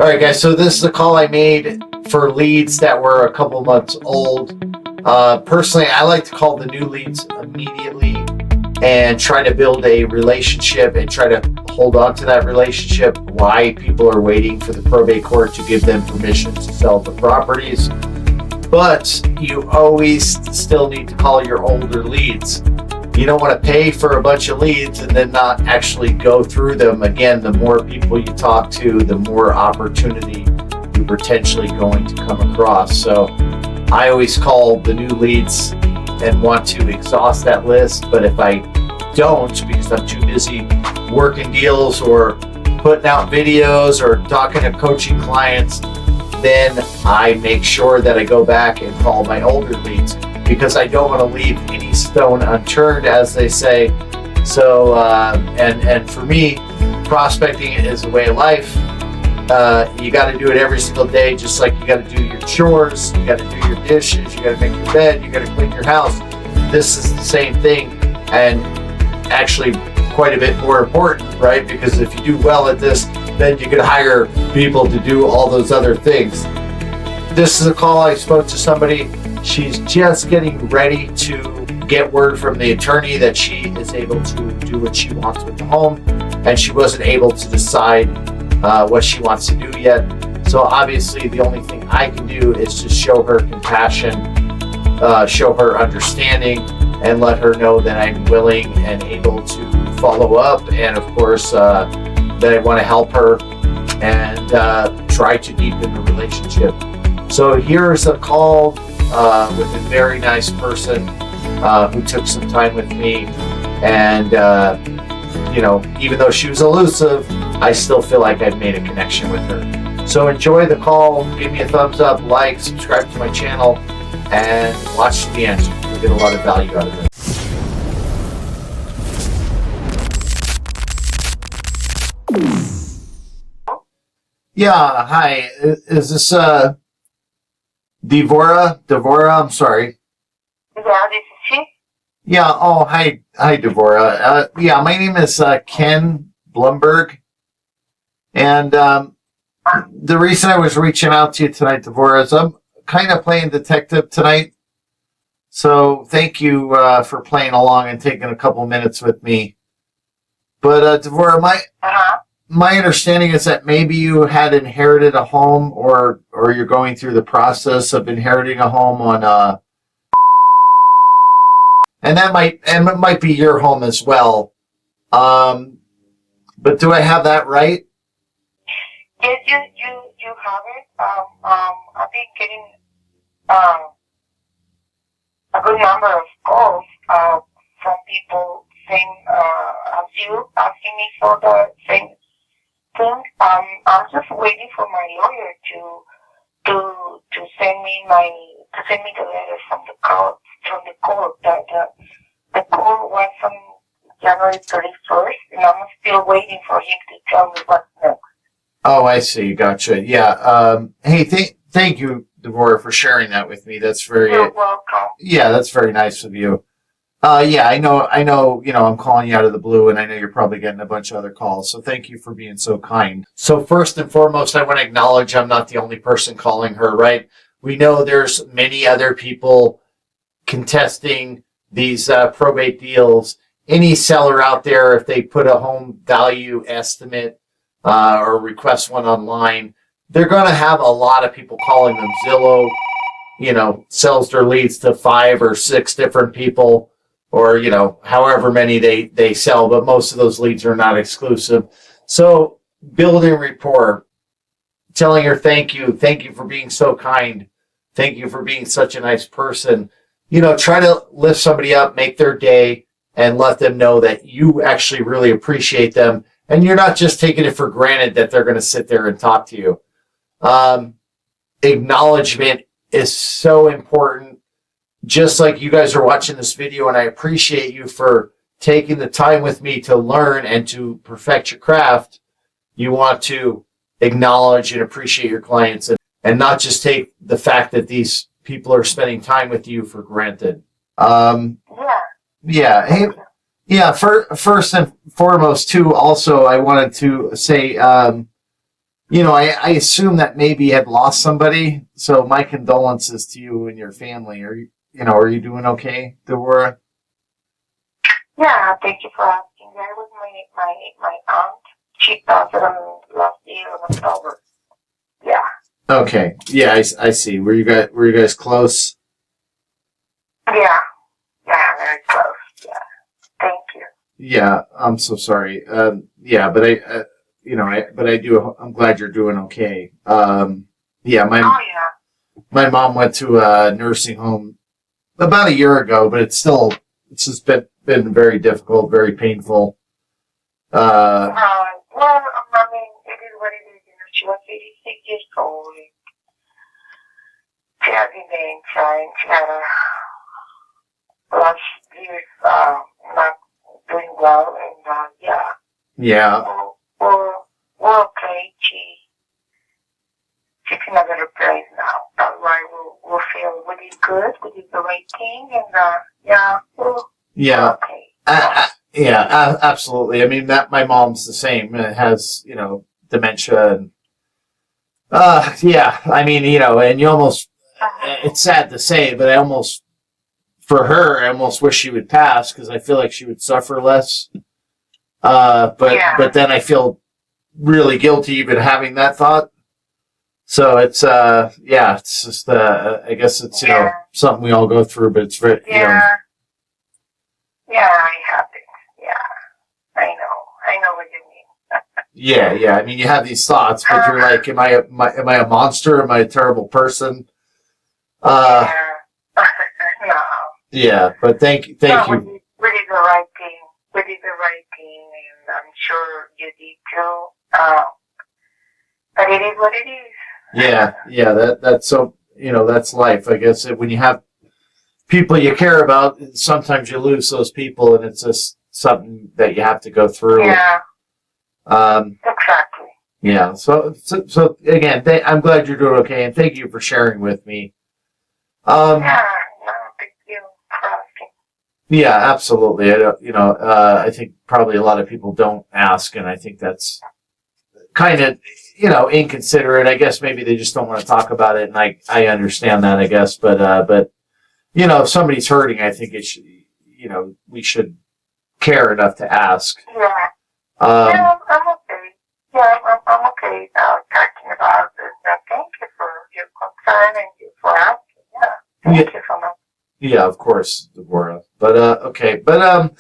All right, guys, so this is a call I made for leads that were a couple months old. Personally, I like to call the new leads immediately and try to build a relationship and try to hold on to that relationship. Why people are waiting for the probate court to give them permission to sell the properties. But you always still need to call your older leads. You don't want to pay for a bunch of leads and then not actually go through them. Again, the more people you talk to, the more opportunity you're potentially going to come across. So I always call the new leads and want to exhaust that list. But if I don't, because I'm too busy working deals or putting out videos or talking to coaching clients, then I make sure that I go back and call my older leads, because I don't want to leave any stone unturned, as they say. So, and for me, prospecting is a way of life. You got to do it every single day, just like you got to do your chores, you got to do your dishes, you got to make your bed, you got to clean your house. This is the same thing, and actually quite a bit more important, right? Because if you do well at this, then you can hire people to do all those other things. This is a call I spoke to somebody. She's just getting ready to get word from the attorney that she is able to do what she wants with the home, and she wasn't able to decide what she wants to do yet. So obviously the only thing I can do is just show her compassion, show her understanding, and let her know that I'm willing and able to follow up, and of course that I want to help her and try to deepen the relationship. So here's a call with a very nice person who took some time with me, and even though she was elusive, I still feel like I've made a connection with her. So enjoy the call, give me a thumbs up, like, subscribe to my channel, and watch to the end. You'll get a lot of value out of it. Yeah, hi. Is this Devora? I'm sorry. Yeah, this is she. Yeah. Oh, hi, Devora. Yeah, my name is Ken Blumberg, and the reason I was reaching out to you tonight, Devora, is I'm kind of playing detective tonight. So thank you for playing along and taking a couple minutes with me. But Devora, my understanding is that maybe you had inherited a home, or you're going through the process of inheriting a home on and it might be your home as well. But do I have that right? Yes, you have it. I've been getting a good number of calls from people saying, as you asking me for the same thing. I'm just waiting for my lawyer to send me the letter from the court. The court was on January 31st, and I'm still waiting for him to tell me what's next. Oh, I see. Gotcha. Yeah. Hey, thank you, Devora, for sharing that with me. That's very. You're welcome. Yeah, that's very nice of you. Yeah, I know, I'm calling you out of the blue, and I know you're probably getting a bunch of other calls, so thank you for being so kind. So first and foremost, I want to acknowledge I'm not the only person calling her, right? We know there's many other people contesting these probate deals. Any seller out there, if they put a home value estimate or request one online, they're going to have a lot of people calling them. Zillow, sells their leads to 5 or 6 different people, or, however many they sell, but most of those leads are not exclusive. So building rapport, telling her thank you for being so kind, thank you for being such a nice person. Try to lift somebody up, make their day, and let them know that you actually really appreciate them, and you're not just taking it for granted that they're going to sit there and talk to you. Acknowledgement is so important. Just like you guys are watching this video, and I appreciate you for taking the time with me to learn and to perfect your craft, you want to acknowledge and appreciate your clients, and not just take the fact that these people are spending time with you for granted. Yeah. Hey, yeah. First and foremost, too, also, I wanted to say, I assume that maybe you had lost somebody. So my condolences to you and your family. Are you doing okay, Deborah? Yeah, thank you for asking. That was my aunt. She passed on last year in October. Yeah. Okay. Yeah, I see. Were you guys close? Yeah. Yeah, very close. Yeah. Thank you. Yeah, I'm so sorry. Yeah, but I'm glad you're doing okay. Yeah, Oh yeah. my mom went to a nursing home about a year ago, but it's just been very difficult, very painful. Well, I mean, it is what it is. She was 86 years old. She has been trying. She had a last years not doing well, and yeah. Yeah, We're okay. She's in a better place now. That's why we'll feel we did good. We did the right thing, and yeah, we're okay. yeah, absolutely. I mean, that my mom's the same. It has dementia and yeah. I mean, and you almost it's sad to say, but for her, I almost wish she would pass because I feel like she would suffer less. But then I feel really guilty even having that thought. So it's it's just I guess it's something we all go through, but it's very Yeah, I have it. Yeah, I know what you mean. yeah. I mean, you have these thoughts, but you're like, am I a monster? Am I a terrible person? Yeah. No. Yeah, but thank you. We did the right thing. We did the right thing, and I'm sure you did too. But it is what it is. Yeah. That's so that's life. I guess when you have people you care about, sometimes you lose those people, and it's just something that you have to go through. Yeah. Exactly. Yeah. So again, I'm glad you're doing okay, and thank you for sharing with me. Yeah. No, thank you for asking. Yeah, absolutely. I think probably a lot of people don't ask, and I think that's kind of, inconsiderate. I guess maybe they just don't want to talk about it, and I understand that, I guess. But if somebody's hurting, I think it should, we should care enough to ask. Yeah. Yeah, I'm okay. Yeah, I'm okay talking about this. Thank you for your concern and you for asking. Yeah. Thank you so much. Yeah, of course, Deborah. But okay. But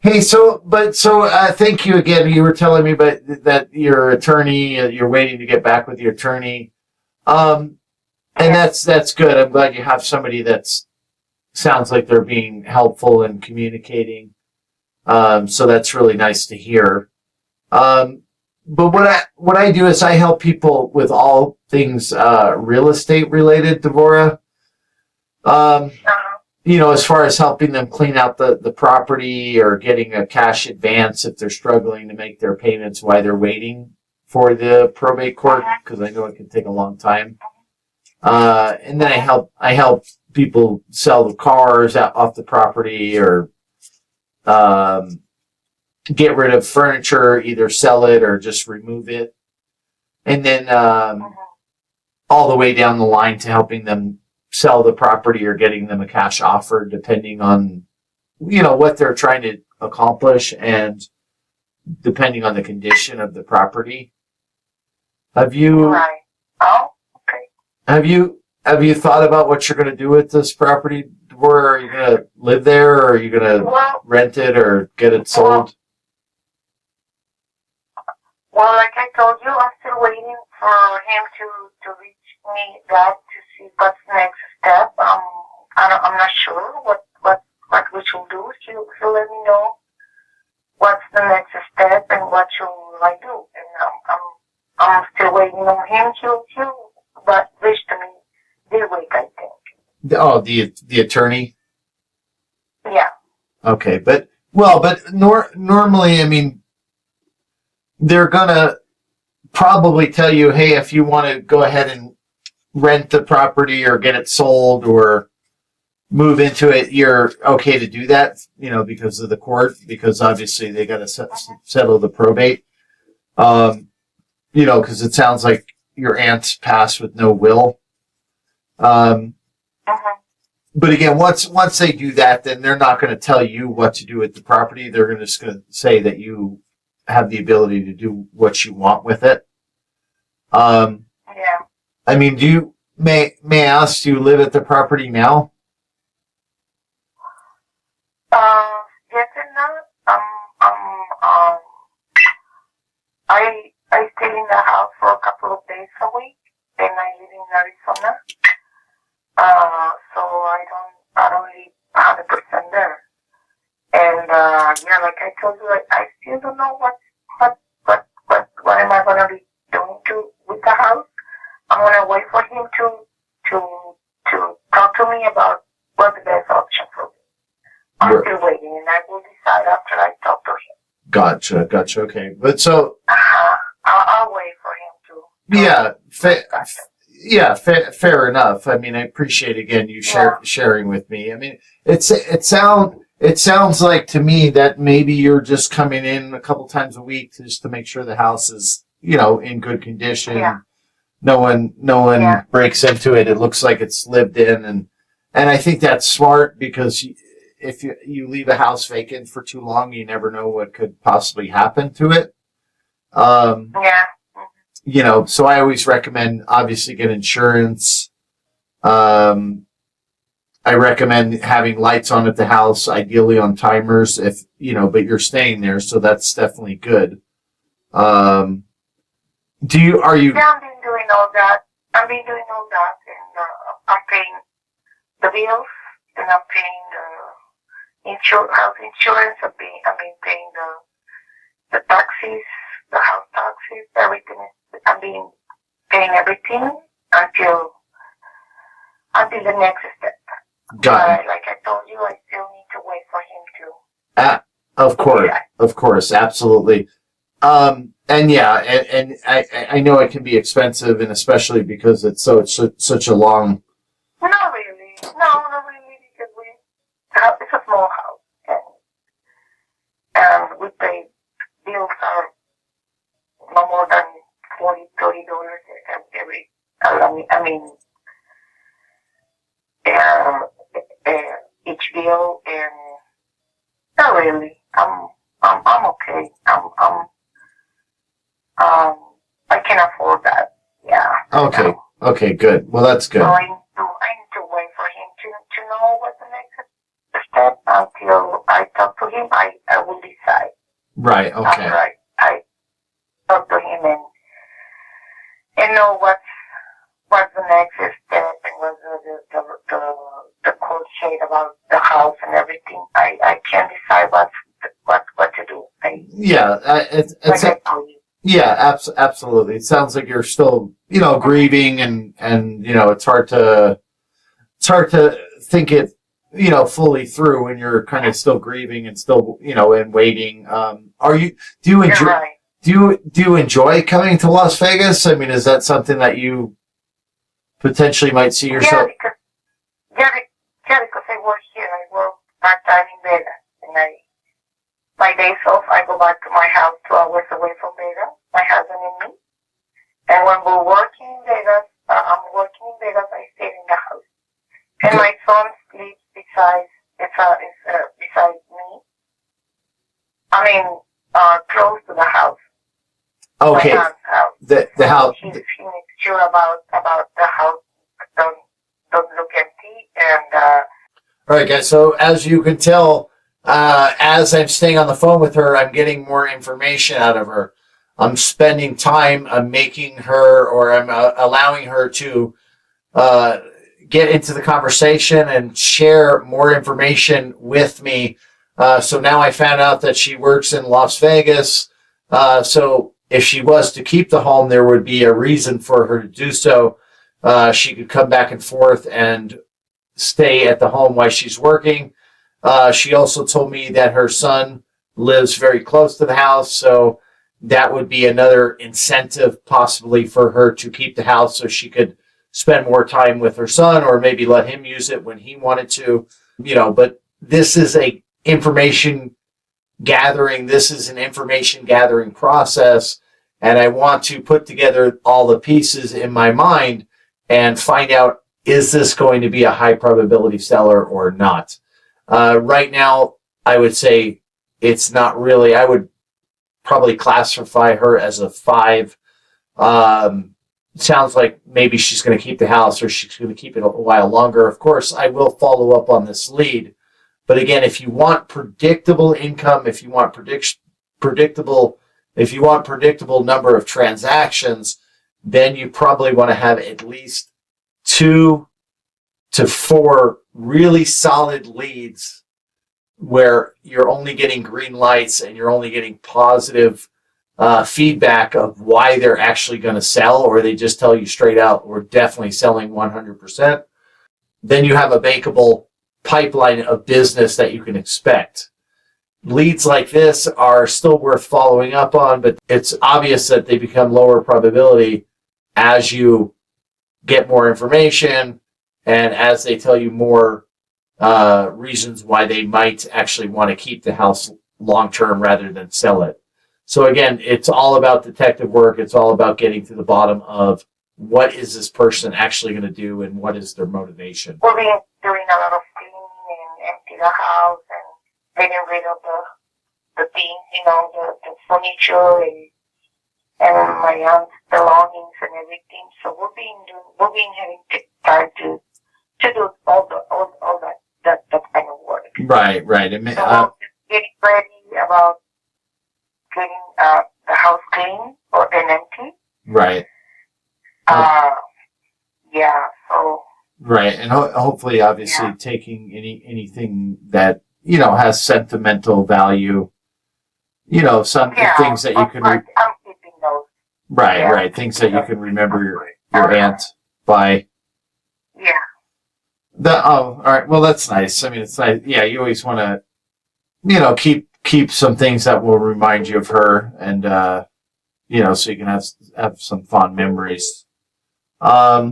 hey, thank you again. You were telling me about that your attorney. You're waiting to get back with your attorney. And that's good. I'm glad you have somebody that's sounds like they're being helpful and communicating. So that's really nice to hear. But what I do is I help people with all things real estate related, Deborah. As far as helping them clean out the property or getting a cash advance if they're struggling to make their payments while they're waiting for the probate court, because I know it can take a long time. And then I help people sell the cars out off the property or get rid of furniture, either sell it or just remove it. And then all the way down the line to helping them sell the property or getting them a cash offer, depending on, what they're trying to accomplish and depending on the condition of the property. Have you? Right. Oh, okay. Have you thought about what you're going to do with this property? Deborah? Are you going to live there, or are you going to rent it or get it sold? Well, like I told you, I'm still waiting for him to reach me back to see what's the next step. I'm not sure what we should do. He'll let me know what's the next step and what should I do. And I'm still waiting on him to reach to me this week, I think. Oh, the attorney. Yeah. Okay, but normally, I mean, they're gonna probably tell you, hey, if you want to go ahead and rent the property or get it sold or move into it, you're okay to do that, because of the court, because obviously they got to settle the probate. because it sounds like your aunt's passed with no will. Um, Uh-huh. but again, once they do that, then they're not going to tell you what to do with the property. They're just going to say that you have the ability to do what you want with it. Yeah. I mean, may I ask, do you live at the property now? Yes and no. Um, I stay in the house for a couple of days a week, and I live in Arizona. So I don't live 100% there. And yeah, like I told you, I still don't know what am I gonna be doing with the house. I'm gonna wait for him to talk to me about what's the best option for me. I'm still waiting, and I will decide after I talk to him. Gotcha. Okay, but so I'll wait for him to. fair enough. I mean, I appreciate again you sharing with me. I mean, it sounds like to me that maybe you're just coming in a couple times a week just to make sure the house is in good condition. Yeah. No one breaks into it. It looks like it's lived in, and I think that's smart because if you leave a house vacant for too long, you never know what could possibly happen to it. So I always recommend obviously get insurance. I recommend having lights on at the house, ideally on timers but you're staying there, so that's definitely good. Are you? Yeah, I've been doing all that. And I'm paying the bills, and I'm paying the house insurance. I've been paying the taxes, the house taxes, everything. I've been paying everything until the next step. Like I told you, I still need to wait for him to. Of course, absolutely. And I know it can be expensive, and especially because it's such a long. Not really, because it's a small house, and we pay bills are no more than $30 every. Each bill, and not really. I'm okay. I can afford that. Yeah. Okay, good. Well, that's good. So I need to wait for him to know what the next step. Until I talk to him, I will decide. Right. Okay. After I talk to him and know what's the next step and what's the court said about the house and everything. I can decide what to do. Absolutely. It sounds like you're still, grieving and it's hard to think it, fully through when you're kind of still grieving and still, and waiting. Do you enjoy coming to Las Vegas? I mean, is that something that you potentially might see yourself? Because I work here. I work part-time in Vegas, and my days off, I go back to my house 2 hours away from Vegas, my husband and me. And when we're working in Vegas, I stay in the house. And my son sleeps beside me. Close to the house. Okay. My aunt's house. The house. He makes sure about the house don't look empty. And all right, guys. So as you can tell, as I'm staying on the phone with her, I'm getting more information out of her. I'm spending time. I'm making her, or I'm allowing her to get into the conversation and share more information with me. So now I found out that she works in Las Vegas. So if she was to keep the home, there would be a reason for her to do so. She could come back and forth and stay at the home while she's working. She also told me that her son lives very close to the house, so that would be another incentive possibly for her to keep the house so she could spend more time with her son, or maybe let him use it when he wanted to, but this is a information gathering. This is an information gathering process. and I want to put together all the pieces in my mind and find out, is this going to be a high probability seller or not? Right now, I would say it's not really. I would probably classify her as a 5. Sounds like maybe she's going to keep the house or she's going to keep it a while longer. Of course, I will follow up on this lead. But again, if you want predictable income, if you want predictable number of transactions, then you probably want to have at least 2 to 4 really solid leads where you're only getting green lights and you're only getting positive feedback of why they're actually going to sell, or they just tell you straight out, we're definitely selling 100%. Then you have a bankable pipeline of business that you can expect. Leads like this are still worth following up on, but it's obvious that they become lower probability as you get more information and as they tell you more reasons why they might actually want to keep the house long term rather than sell it. So again, it's all about detective work. It's all about getting to the bottom of what is this person actually going to do and what is their motivation. We'll be doing a lot of cleaning and empty the house and getting rid of the things, the furniture and my aunt's belongings and everything. So we'll be having time to do all that kind of work. Right. So we'll get ready about getting the house clean and empty. Right. Yeah. So. Right, and hopefully, obviously, taking anything that has sentimental value. Some things that you can. I'm keeping those. Right. Things that you can remember your aunt by. Yeah. All right. Well, that's nice. I mean, it's nice. Yeah, you always want to, keep some things that will remind you of her, and so you can have some fond memories. Yeah.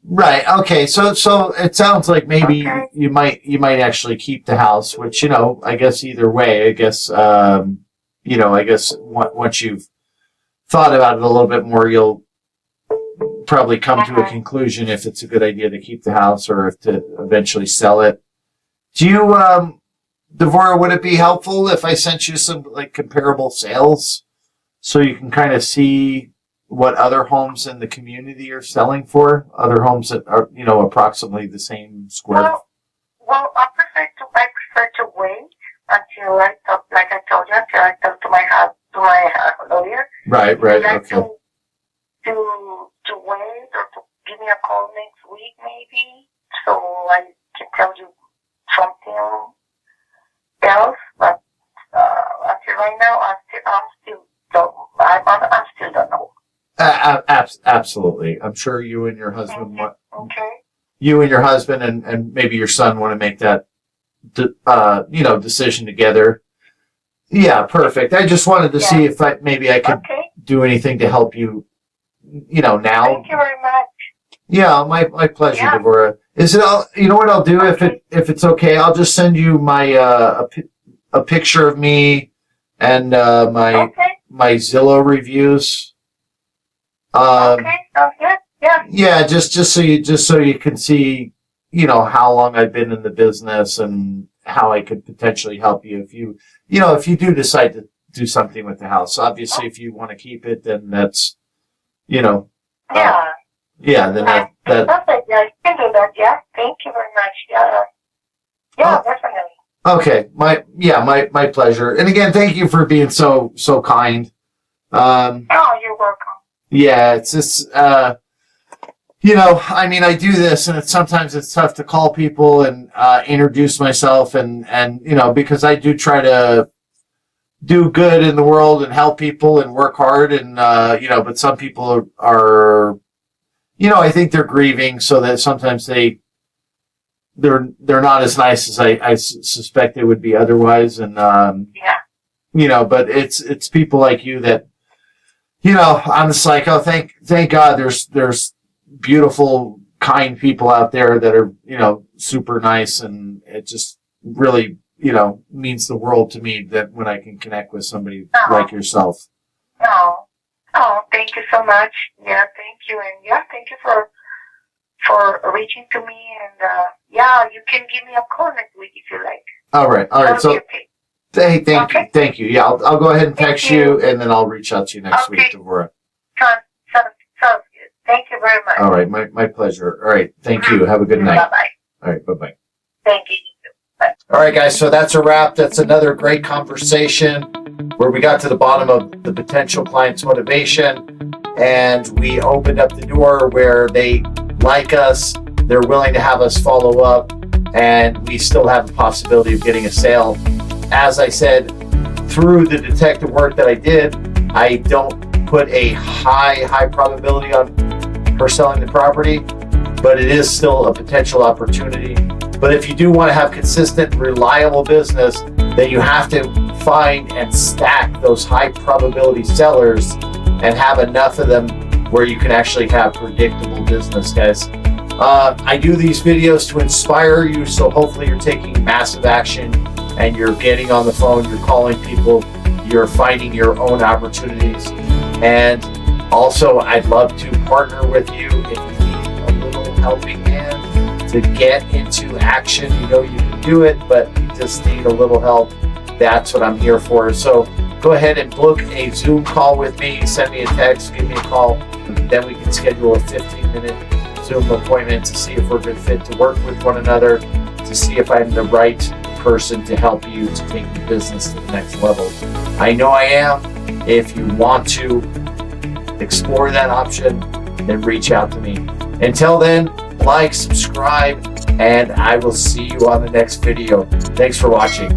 Right. Okay. So it sounds like maybe you might actually keep the house, which I guess either way, I guess once you've thought about it a little bit more, you'll probably come to a conclusion if it's a good idea to keep the house or if to eventually sell it. Do you, Devora, would it be helpful if I sent you some comparable sales so you can kind of see what other homes in the community are selling for? Other homes that are, approximately the same square. Well, I prefer to wait until like I told you, until I talk to my lawyer. Right. Okay. To wait or to give me a call next week maybe, so I can tell you something else. But until right now, I still don't know. Absolutely. I'm sure you and your husband Okay. You and your husband and maybe your son want to make that, decision together. Yeah, perfect. I just wanted to see if I could do anything to help you, now. Thank you very much. Yeah, my pleasure, Deborah. Is it all? You know what I'll do if it's okay? I'll just send you my a picture of me and my Zillow reviews. Okay, sounds good. Yeah. Yeah, just so you can see, how long I've been in the business and how I could potentially help you if you do decide to do something with the house. Obviously, if you want to keep it, then that's, then that. Perfect. Yeah, you can do that. Yeah. Thank you very much. Yeah. Yeah, definitely. Okay. My pleasure. And again, thank you for being so kind. You're welcome. Yeah, it's just, I do this and sometimes it's tough to call people and introduce myself and because I do try to do good in the world and help people and work hard and, but some people are, I think they're grieving so that sometimes they're not as nice as I suspect they would be otherwise. And, but it's people like you that, I'm just like, oh, thank God there's beautiful, kind people out there that are, super nice. And it just really, means the world to me that when I can connect with somebody like yourself. No, Oh, thank you so much. Yeah, thank you. And yeah, thank you for reaching to me. And yeah, you can give me a call next week if you like. All right. So, Okay. hey, thank you. Yeah, I'll go ahead and text Thank you. you, and then I'll reach out to you next week, Okay. Deborah. Sounds good. Thank you very much. All right, my pleasure. All right, thank you. Have a good night. Bye-bye. All right, bye-bye. Thank you. Bye. All right, guys, so that's a wrap. That's another great conversation where we got to the bottom of the potential client's motivation, and we opened up the door where they like us, they're willing to have us follow up, and we still have the possibility of getting a sale. As I said, through the detective work that I did, I don't put a high probability on her selling the property, but it is still a potential opportunity. But if you do want to have consistent, reliable business, then you have to find and stack those high probability sellers and have enough of them where you can actually have predictable business, guys. I do these videos to inspire you, so hopefully you're taking massive action and you're getting on the phone, you're calling people, you're finding your own opportunities. And also, I'd love to partner with you if you need a little helping hand to get into action. You know you can do it, but you just need a little help. That's what I'm here for. So go ahead and book a Zoom call with me. Send me a text, give me a call. Then we can schedule a 15-minute Zoom appointment to see if we're a good fit to work with one another, to see if I'm the right person to help you to take your business to the next level. I know I am. If you want to explore that option, then reach out to me. Until then, like, subscribe, and I will see you on the next video. Thanks for watching.